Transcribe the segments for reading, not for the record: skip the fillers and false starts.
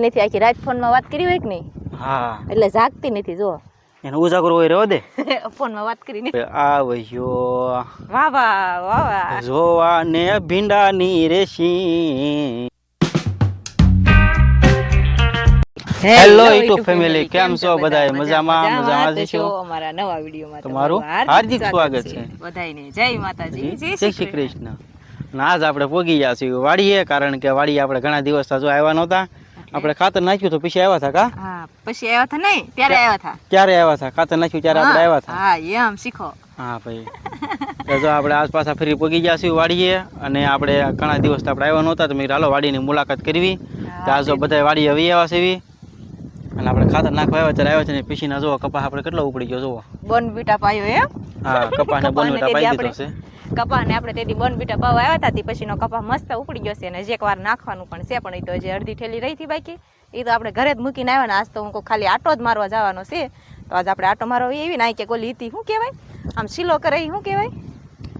નથી, આખી રાત ફોનમાં વાત કરી હોય કે નહીં? હા એટલે જાગતી નથી. જો એને ઉજાગરો હોય રહેવા દે. ફોનમાં વાત કરીને આવ્યો વાહ વાહ વાહ વાહ. જોવા ને ભીંડાની રેસી. હેલો યુટ્યુબ ફેમિલી, કેમ છો બધા? મજામાં મજામાં છો? અમારા નવા વિડીયોમાં તમારું હાર્દિક સ્વાગત છે બધાયને. જય માતાજી, જય શ્રી કૃષ્ણ. આજ આપણે પોગી ગયા છીએ વાડીએ, કારણ કે વાડીએ આપણે ઘણા દિવસ જો આવ્યા નહોતા. આપણે ખાતર નાખ્યું તો પછી આવ્યા હતા કા? હા, પછી આવ્યા હતા નહીં, ત્યારે આવ્યા હતા. ક્યારે આવ્યા હતા? ખાતર નાખ્યું ત્યારે આપણે આવ્યા હતા. હા, એમ શીખો. હા ભાઈ, જો આપણે આસપાસ ફરી પોગી ગયા છીએ વાડીએ, અને આપણે ઘણા દિવસ આપણે આવ્યા નહોતા તો મેં હાલો વાડીની મુલાકાત કરવી. ત્યાં જો બધા વાડી આવી આવ્યા છે, અને આપણે ખાતર નાખવા આવ્યા ત્યારે આવ્યા છે ને પીસીના જોવો કપાસ આપણે કેટલો ઉપડી ગયો જોવો. બોનબીટા પાયો એમ? હા, કપાસને બોનબીટા પાઈ દીધો છે. કપાસને આપણે તેથી બોનબીટા પાવા આવ્યા હતા, તે પછીનો કપાસ મસ્ત ઉપડી ગયો છે, અને એક વાર નાખવાનું પણ છે, પણ એ તો હજી અડધી ઠેલી રહી હતી બાકી. એ તો આપણે ઘરે જ મૂકીને આવ્યા ને. આજ તો હું ખાલી આટો જ મારવા જવાનો છે, તો આજ આપણે આટો મારવા એવી ને કે ઓલી હતી શું કહેવાય આમ શીલો કરે, શું કહેવાય?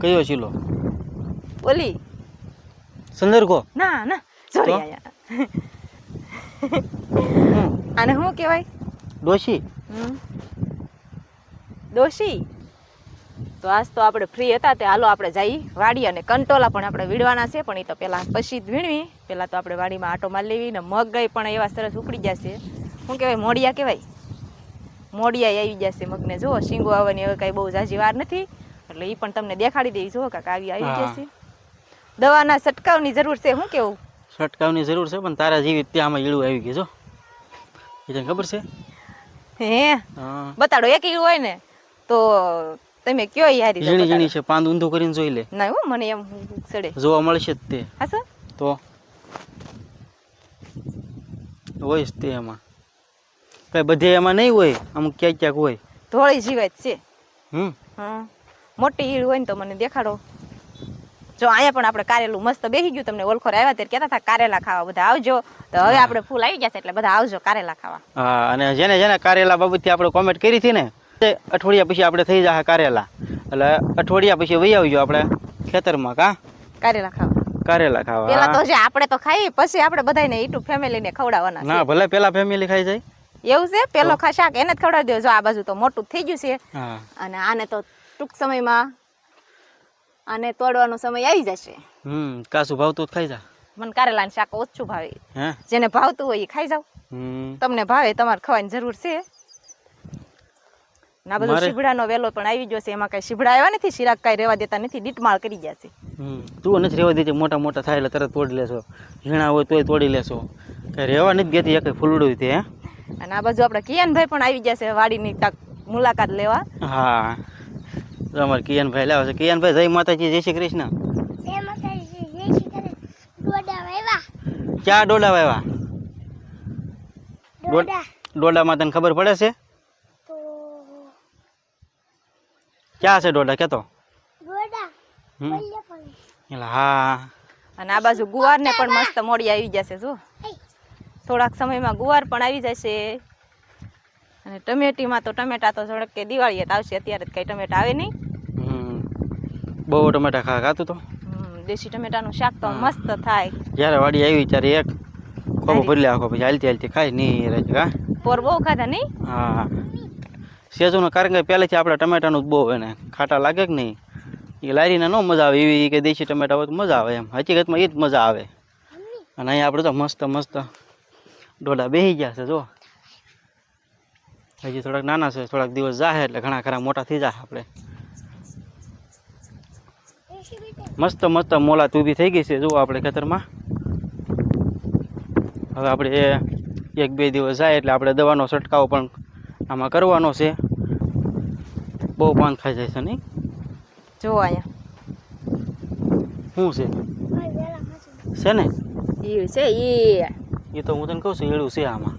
કયો શીલો? ઓલી સંદર્ભો? ના ના, સોરી આયા. આને શું કહેવાય? ડોશી. ડોશી. તો આજ તો આપણે ફ્રી હતા તે હાલો આપણે જઈ વાડી, અને કંટોલા પણ આપણે વીણવાના છે, પણ એ તો પહેલાં પછી જ વીણવી. પહેલાં તો આપણે વાડીમાં આટો મારી લેવી. ને મગઈ પણ એવા સરસ ઉપડી જશે. શું કહેવાય? મોડિયા કહેવાય. મોડિયા આવી જશે મગને. જુઓ શીંગો આવવાની હવે કાંઈ બહુ ઝાઝી વાર નથી, એટલે એ પણ તમને દેખાડી દેવી. જુઓ કાંક આવી જશે. દવાના છંટકાવની જરૂર છે. શું કેવું? છંટકાવની જરૂર છે, પણ તારા જેવી ત્યાં આમાં ઈળું આવી ગયું. જો એ તને ખબર છે? હે બતાડો. એક ઈળું હોય ને તો તમે કયો યાર? ઝીણી ઝીણી છે, પાંદ ઊંધું કરીને જોઈ લે. ના હો, મને એમ સડે જોવા મળશે જ તે. હા સર, તો હોય જ તે. એમાં કઈ બધે એમાં નહીં હોય, અમુક ક્યાંક ક્યાંક હોય. ધોળી જીવાત છે. હા, મોટી ઈળ હોય ને તો મને દેખાડો. જો અહીંયા પણ આપણે કારેલું મસ્ત બેસી ગયું. તમને ઓલખોર આવ્યા ત્યારે કહેતા હતા કારેલા ખાવા બધા આવજો, તો હવે આપણે ફૂલ આવી જશે એટલે બધા આવજો કારેલા ખાવા. હા, અને જેને જેને કારેલા બાબતથી આપણે કોમેન્ટ કરી હતી ને, અઠવાડિયા પછી આપણે થઈ જાય કારેલા, એટલે અઠવાડિયા પછી વહી આવજો આપણે ખેતરમાં. કા કારેલા ખાવા? કારેલા ખાવા. પેલા તો જે આપણે તો ખાઈ, પછી આપણે બધાને યુટ્યુબ ફેમિલીને ખવડાવવાના. ના ભલે પેલા ફેમિલી ખાઈ જાય એવું છે. પેલો શાક એને જ ખવડાવી દેજો. આ બાજુ તો મોટું થઈ ગયું છે, અને આને તો ટૂંક સમયમાં આને તોડવાનો સમય આવી જશે. કાસુ ભાવતું ખાઈ જા. મને કારેલાનું શાક ઓછું ભાવે. જેને ભાવતું હોય એ ખાઈ જાવ. તમને ભાવે, તમારે ખાવાની જરૂર છે. ના બધું શીભડાનો વેલો પણ આવી ગયો છે. એમાં કઈ શીભડા આવ્યા નથી. શિરાક કઈ રેવા દેતા નથી, ડીટમાળ કરી ગયા છે. તું નથી રેવા દેતી. મોટા મોટા થાય એટલે તરત તોડી લેશો. ઝીણા હોય તોય તોડી લેશો. કઈ રેવા નથી દેતી એક ફૂલડું તે. અને આ બાજુ આપણે કિયાનભાઈ પણ આવી ગયા છે વાડીની મુલાકાત લેવા. હા, અમારે કિયાનભાઈ લાવે છે. કિયાનભાઈ જય માતાજી, જય શ્રી કૃષ્ણ. ક્યાં ડોડા વાવ્યા? ડોડામાં તને ખબર પડે છે? ક્યાં છે ડોડા? કેતો. હા, અને આ બાજુ ગુવાર ને પણ મસ્ત મોડી આવી જશે. જો થોડાક સમયમાં ગુવાર પણ આવી જશે. અને ટમેટીમાં તો ટમેટા તો ઝડપ કે દિવાળીએ આવશે. અત્યારે કઈ ટમેટા આવે નહીં. બહુ ટમેટા ખાતું તો. દેશી ટમેટાનું શાક તો મસ્ત થાય. જયારે વાડી આવી ત્યારે એક ખોબો ભરી આખો, પછી હાલતી હાલતી ખાઈ નહીં રહે. કા પોર બહુ ખાધા નહીં? હા, સેજુનું કારણ કે પહેલેથી આપણે ટમેટાનું જ બહુ એને ખાટા લાગે કે નહીં. એ લારીને ન મજા આવે એવી કે દેશી ટમેટા હોય તો મજા આવે. એમ હકીકતમાં એ જ મજા આવે. અને અહીંયા આપણે તો મસ્ત મસ્ત ડોડા બેસી ગયા છે. જો હજી થોડાક નાના છે, થોડાક દિવસ જાહે એટલે ઘણા ખરા મોટા થઈ જાય. આપણે મસ્ત મસ્ત મોલાત ઊભી થઈ ગઈ છે. જુઓ આપણે ખેતરમાં. હવે આપણે 1-2 દિવસ જાય એટલે આપણે દવાનો છંટકાવ પણ આમાં કરવાનો છે. બહુ પાન ખાઈ જાય છે નહીં? જો અહીંયા શું છે ને? ઈળ છે. એ તો હું તને કહું છું, ઈળું છે આમાં.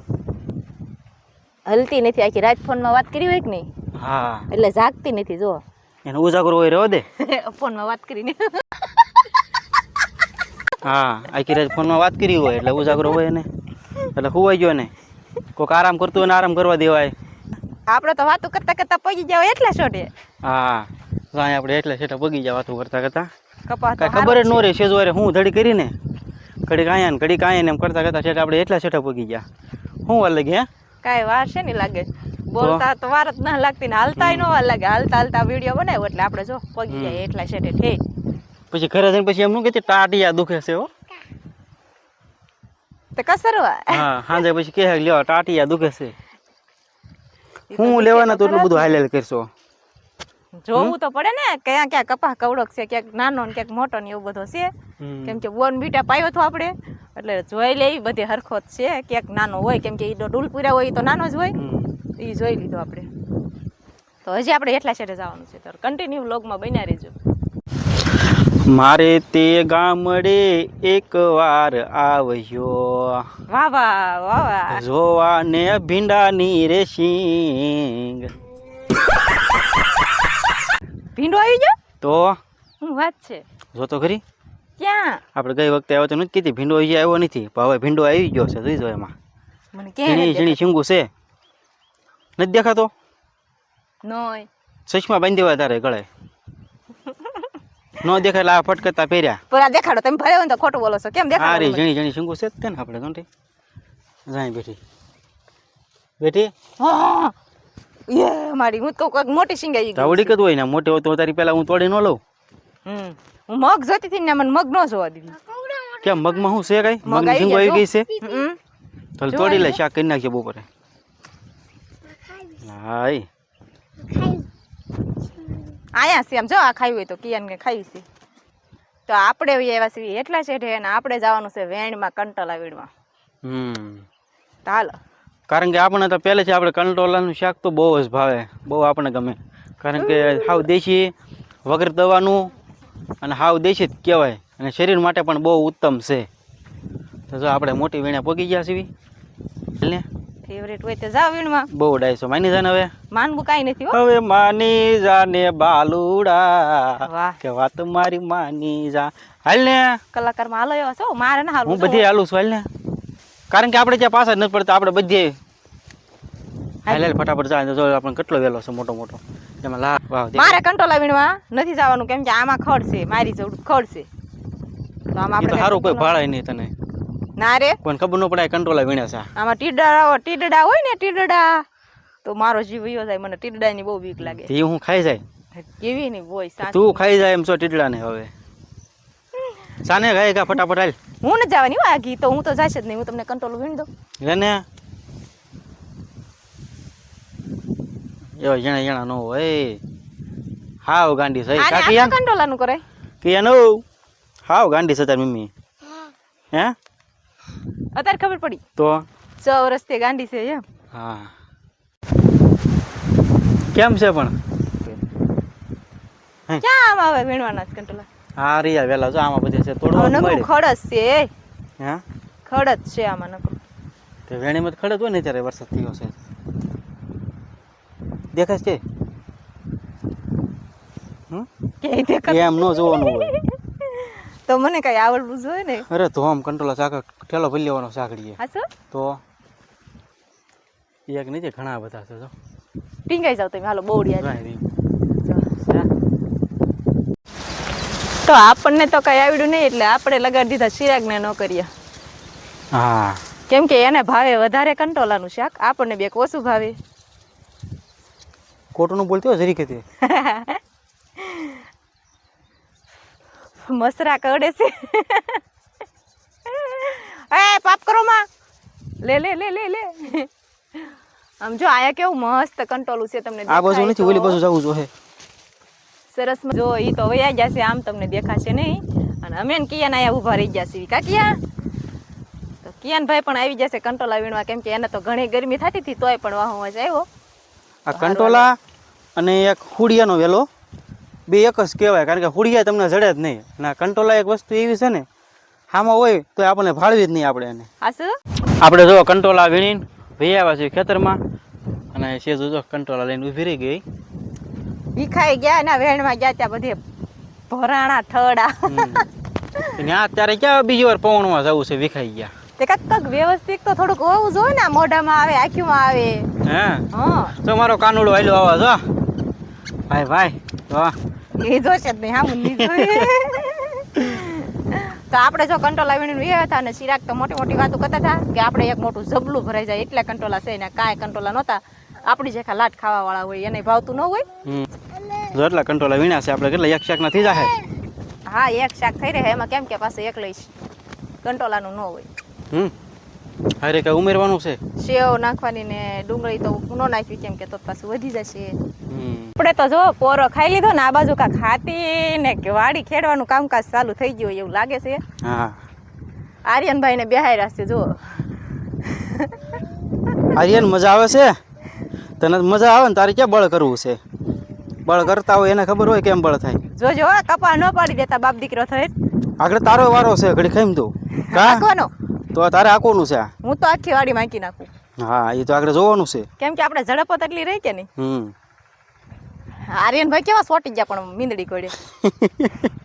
હલતી નથી. આખી રાત ફોનમાં વાત કરી હોય કે નહીં? હા, એટલે જાગતી નથી. જો એને ઉજાગરો હોય રહેવા દે. ફોનમાં વાત કરીને. હા, આખી રાત ફોનમાં વાત કરી હોય એટલે ઉજાગરો હોય ને, એટલે હુવાઈ ગયો ને. કોઈક આરામ કરતું હોય ને આરામ કરવા દેવાય. આપણે તો વાતો કરતા કરતા પગી જાવ એટલે છોટે. હા, આપણે એટલે છેટા પગી જાવ વાતો કરતા કરતા. કપાસ કઈ ખબર જ ન રહે. સેજવારે હું ધડી કરીને ઘડીક આયા ને ઘડીક આયા ને એમ કરતા કરતા છેટ આપણે એટલા છેટા પગી ગયા. શું વાર લાગી? હે કાંઈ વાર છે નહીં લાગે, બોલતા તો વાર જ ના લાગતી ને હાલતાય નો વાર લાગે. હાલતા હાલતા વિડીયો બનાવ્યો એટલે આપણે જો પગી જાય એટલા છેટે ઠેક. પછી ઘરે જઈને પછી એમ શું કે ટાટિયા દુખે છે હો. તો કસરવા હા સાંજે પછી કહે લ્યો ટાટિયા દુખે છે. હું લેવાના તો એટલું બધું હાલ કરશો. જોવું તો પડે ને ક્યાં ક્યાં કપા કવડક છે, ક્યાંક નાનો ને ક્યાંક મોટો ને એવું બધો છે. કેમ કે બોન બીટા પાયો તો આપણે એટલે જોઈ લે બધે હરખો જ છે. ક્યાંક નાનો હોય કેમ કે એ ડૂલ પૂરા હોય તો નાનો જ હોય, એ જોઈ લીધો આપણે. તો હજી આપણે એટલા છેટે જવાનું છે, તો કન્ટિન્યુ વ્લોગમાં બન્યા રહેજો. મારે તે ગામડે એક વાર આવ્યો, વાહ વાહ વાહ વાહ. જોવા ને ભીંડાની રેસિંગ. ભીંડો આવી ગયો તો શું વાત છે? જો તો ખરી, ક્યાં? આપણે ગઈ વખતે આવ્યો તો નથી કીધી ભીંડો હજી આવ્યો નથી, પણ હવે ભીંડો આવી ગયો છે. જોઈ જો એમાં મને ઝીણી કે ઝીણી શીંગું છે. નથી દેખાતો? નોય ચશ્મા બાંધી દેવા તારે ગળે. ન દેખાય એટલે આ ફટકતા પહેર્યા. પૂરા દેખાડો, તમે ભરે હોય તો ખોટું બોલો છો. કેમ આ દેખાડો? રી ઝીણી ઝીણી શીંગું છે જ તે ને આપણે જોંટી જાય બેઠી બેઠી હા એ મારી હું તો કોઈક મોટી સિંગાઈ ગઈ. તાવડી કદ હોય ને મોટી હોય તો તારી પેલા હું તોડી ન લઉં. હું મગ જોતી હતી ને મને મગ ન જોવા દીધી. કેમ મગમાં શું છે? કઈ મગ મગની શીંગો આવી ગઈ છે? હમ. તો તોડી લે, શાક કરી નાખજે બપોરે. હાય આયા છે આમ જો, આ ખાઈ હોય તો કિયાન કે ખાઈ છે. તો આપણે એવા છીએ એટલા છે ને આપણે જવાનું છે વેણમાં, કંટોલા વેણમાં. તો હાલો. કારણ કે આપણને તો પહેલેથી આપણે કંટોલાનું શાક તો બહુ જ ભાવે, બહુ આપણને ગમે. કારણ કે હાવ દેશી, વગર દવાનું અને હાવ દેશી જ કહેવાય અને શરીર માટે પણ બહુ ઉત્તમ છે. તો જો આપણે મોટી વીણા પોગી ગયા છીએ ને. ફેવરેટ હોય તો જાવ વીણમાં. બહુ ડાયસો માની જાને. હવે માનવું કાંઈ નથી હો. હવે માની જાને બાલુડા, વાહ કે વાત મારી માની જા. હાલ ને કલાકારમાં હાલો એવા છો, મારે ના હાલવું. હું બધી હાલું છું. હાલ ને, કારણ કે આપણે ત્યાં પાછા જ નથી પડતા, આપણે બધે હાલ ફટાફટ જાય. જો આપણે કેટલો વેલો છે મોટો મોટો એમાં લા. વાહ મારે કંટોલા વીણવા નથી જવાનું કેમ કે આમાં ખડ છે, મારી જોડ ખડ છે. તો આમાં એ તો આપણે સારું કોઈ ભાળાય નહીં તને, ના રે કોઈને ખબર ન પડે કંટોલા વીણ્યા છે. આમાં ટીડડા હોય ને, ટીડડા તો મારો જીવ વયો જાય. મને ટીડડાની બહુ બીક લાગે. એ હું ખાઈ જાય. કેવી ની બોય સાચી. તું ખાઈ જાય એમ છો ટીટડા ને. હવે સાને ખાઈ ગા ફટાફટ હાલ. હું નથી જવાની હો આગી, તો હું તો જાશ જ નહીં. હું તમને કંટોલું વીણી દઉં. એને એવા જણા જણા નો હોય. હાવ ગાંડી છે આને કાકી. આખા કંટોલાનું કરાય કે એનો હાવ ગાંડી છે તારી મમ્મી. હે અત્યારે ખબર પડી તો 6 વર્ષથી ગાંડી છે એમ. હા કેમ છે પણ ક્યાં આમાં હવે વીણવાના છે કંટોલા? હા રિયા વેલા જો આમાં બધે છે હવે તોડવાનું નકરું મળે. ખડસ છે. હા ખડસ છે આમાં નકરું. તે વેણીમાં જ ખડત હોય ને ત્યારે વરસાદ થયો છે. દેખાય છે ક્યાંય દેખાતું એમ ન જોવાનું હોય. તો મને કઈ આવડવું જોઈએ ને. અરે તો આમ કંટોલા શાક ઠેલો ભરી લેવાનો સાંકડીએ. હા શું તો એક નીચે ઘણા બધા છે. જો ટીંગાઈ જાવ તમે. હાલો બોડિયા. જાય રહી. તો આપણને તો કઈ આવડ્યું નહીં એટલે આપણે લગાડી દીધા ચિરાગને ન કરીએ. હા કેમ કે એને ભાવે વધારે કંટોલાનું શાક, આપણને બે ઓછું ભાવે. ખોટું બોલતી હોય જરી કે મસરા કડે છે. એ પાપ કરો માં. લે લે લે લે લે. આમ જો આયા કેવું મસ્ત કંટોલું છે. તમને આ બાજુ નથી, ઓલી બાજુ જવું જોઈએ. સરસ જો ઈ તો વયા જશે, આમ તમને દેખાશે નહીં. અને અમે ને કિયાન આયા ઊભા રહી ગયા છીએ. કાકિયા તો કિયાન ભાઈ પણ આવી જશે કંટોલા વીણવા. કેમ કે એને તો ઘણી ગરમી થતી હતી તોય પણ વાહો જ આવ્યો. આ કંટોલા અને એક હુડિયાનો વેલો બે એક જ કહેવાય. કારણ કે હુડિયા તમને જડે જ નહીં. અને આ કંટોલા એક વસ્તુ એવી છે ને, આમાં હોય તો આપણને ભાળવી જ નહીં. આપણે એને હાસુ આપણે જો કંટોલા વીણીને વહી આવ્યા છીએ ખેતરમાં. અને સેજુ જો કંટોલા લઈને ઊભી રહી ગઈ. વિખાઈ ગયા ને વેણમાં ગયા ત્યાં બધે ભરાણા ઠડા. ત્યાં અત્યારે ક્યાં બીજી વાર પવનમાં જવું છે, વિખાઈ ગયા. તે કાક વ્યવસ્થિત તો થોડુંક હોવું જોઈએ ને. મોઢામાં આવે, આંખીમાં આવે. હા તો મારો કાનુડો હાલ્યો આવા જો. ભાઈ ભાઈ તો એ જોશે જ નહીં. હા મુન્ની જોઈએ. તો તો આપણે જો કંટોલા વીણીને વ્યા હતા અને ચિરાગ તો મોટી મોટી વાતો કરતા હતા કે આપણે એક મોટું જબલું ભરાઈ જાય એટલા કંટોલા છે ને કાંઈ કંટોલા નહોતા. આપણી જેખા લાટ ખાવા વાળા હોય એને ભાવતું ન હોય. જો એટલા કંટોલા વીણ્યા છે આપણે કેટલા એક શાક ના થઈ જાય. હા એક શાક થઈ રહે એમાં કેમ કે પાછું એક લઈશ કંટોલાનું ન હોય. અરે કઈ ઉમેરવાનું છે સેવ નાખવાની ને ડુંગળી તો ન નાખવી કેમ કે તો પાછું વધી જશે. આપણે તો જો પોરો ખાઈ લીધો ને આ બાજુ કાંક હાથી ને વાડી ખેડવાનું કામકાજ ચાલુ થઈ ગયું એવું લાગે છે. હા આર્યનભાઈ ને બેહાઈ રાખશે જો. આર્યન મજા આવે છે તને મજા આવે ને તારે ક્યાં બળ કરવું છે. બળ કરતા હોય એને ખબર હોય કેમ બળ થાય. જોજો કપા ન પાડી દેતા બાપ દીકરો થઈ. આગળ તારો વારો છે ઘડી ખાઈ તું નાખવાનો તો તારે આકોનું છે. હું તો આખી વાડી માંકી નાખું. હા એ તો આગળ જોવાનું છે કેમ કે આપણે ઝડપ એટલી રહી કે નહીં. આર્યનભાઈ કેવા સોટી ગયા પણ મીંદડી કોડે.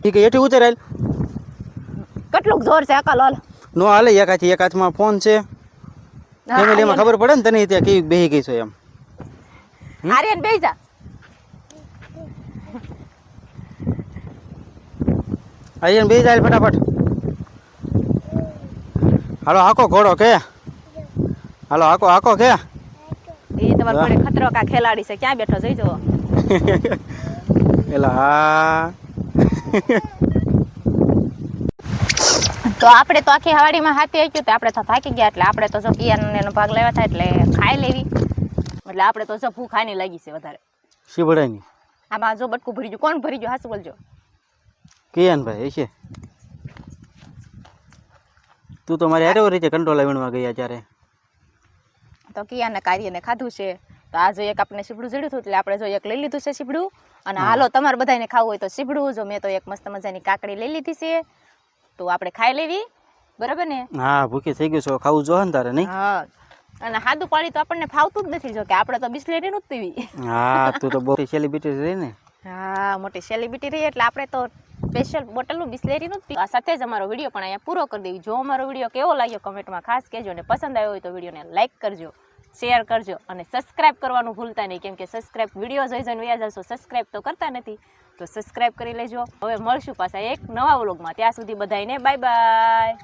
એ કે એથી ઉતરેલ કેટલું જોર છે અકાલ હાલ નો હાલે. એક હાથમાં ફોન છે ફેમિલીમાં ખબર પડે ને તને ત્યાં કેવી બેહી ગઈ છો એમ. આર્યન બેહી જા. આર્યન બેહી જાય ફટાફટ. હાલો હાકો ઘોડો કે હાલો હાકો હાકો કે. એ તમારો ઘોડે ખતરો કા ખેલાડી છે ક્યાં બેઠો જોઈજો. એલા હા તો આપણે તો આખી હવાડીમાં હાથી આવી ગયું તો આપણે તો થાકી ગયા એટલે આપણે તો જો કિયાનો ભાગ લેવા થાય એટલે ખાઈ લેવી એટલે આપણે તો જો ભૂખ ખાઈને લાગી છે વધારે. શી ભરાયની આમાં જો બટકું ભરી ગયું. કોણ ભરી ગયું હાસુ બોલજો. કિયાન ભાઈ એ છે. તું તો મારી આરે રીતે કંટ્રોલ વીણવા ગયા ત્યારે તો કિયાને કાર્યને ખાધું છે તો આ જો એક આપણે સીપડું જડ્યું હતું એટલે આપણે જો એક લઈ લીધું છે સીપડું. અને હાલો તમારે બધાને ખાવું હોય તો સીપડું જો મેં તો એક મસ્ત મજાની કાકડી લઈ લીધી છે તો આપણે ખાઈ લેવી બરાબર ને. હા ભૂખી થઈ ગયું છો ખાવું જો ને તારે નહીં. હા અને હાદું પાણી તો આપણને ફાવતું જ નથી જો કે આપણે તો બિસ્લેરી નું જ પીવી. હા તું તો બહુ સેલિબ્રિટી રહી ને. હા મોટી સેલિબ્રિટી રહી એટલે આપણે તો સ્પેશિયલ બોટલનું બિસ્લેરીનું જ પીવું. સાથે જ અમારો વિડીયો પણ અહીંયા પૂરો કરી દેવી. જો અમારો વિડીયો કેવો લાગ્યો કમેન્ટમાં ખાસ કહેજો અને પસંદ આવ્યો હોય તો વિડીયોને લાઇક કરજો શેર કરજો અને સબસ્ક્રાઇબ કરવાનું ભૂલતા નહીં કેમ કે સબસ્ક્રાઇબ વિડીયો જોઈ જોઈને વ્યાજ જશો સબસ્ક્રાઇબ તો કરતા નથી તો સબસ્ક્રાઇબ કરી લેજો. હવે મળશું પાછા એક નવા વ્લોગમાં ત્યાં સુધી બધાને બાય બાય.